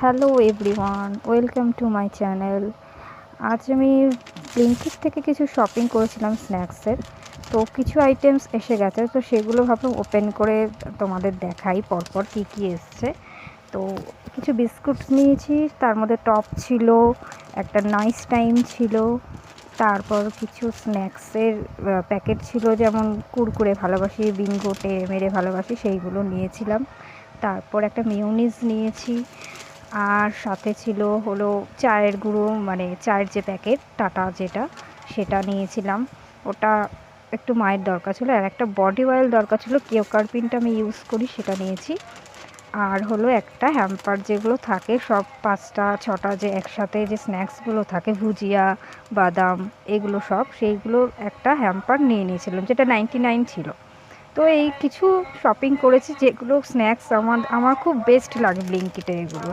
Hello everyone, welcome to my channel. আজ আমি ব্লিঙ্কিট থেকে কিছু শপিং করেছিলাম স্ন্যাক্সের। তো কিছু আইটেমস এসে গেছে, তো সেগুলো ভাবলাম ওপেন করে তোমাদের দেখাই পরপর কী কী এসছে। তো কিছু বিস্কুটস নিয়েছি, তার মধ্যে টপ ছিল, একটা নাইস টাইম ছিল, তারপর কিছু স্ন্যাক্সের প্যাকেট ছিল, যেমন কুরকুরে ভালোবাসি, বিঙ্গো টেড়ে মেরে ভালোবাসি, সেইগুলো নিয়েছিলাম। তারপর একটা মিউনিস নিয়েছি, আর সাথে ছিল হলো চায়ের গুঁড়ো, মানে চায়ের যে প্যাকেট টাটা যেটা, সেটা নিয়েছিলাম। ওটা একটু মায়ের দরকার ছিল। আর একটা বডি অয়েল দরকার ছিল, কিওকার্পিনটা আমি ইউজ করি, সেটা নিয়েছি। আর হলো একটা হ্যাম্পার যেগুলো থাকে সব 5টা 6টা যে একসাথে যে স্ন্যাক্সগুলো থাকে, ভুজিয়া, বাদাম, এগুলো সব, সেইগুলোর একটা হ্যাম্পার নিয়ে নিয়েছিলাম, যেটা 99 ছিল। তো এই কিছু শপিং করেছি, যেগুলো স্ন্যাক্স আমার খুব বেস্ট লাগে ব্লিঙ্কিটে এগুলো।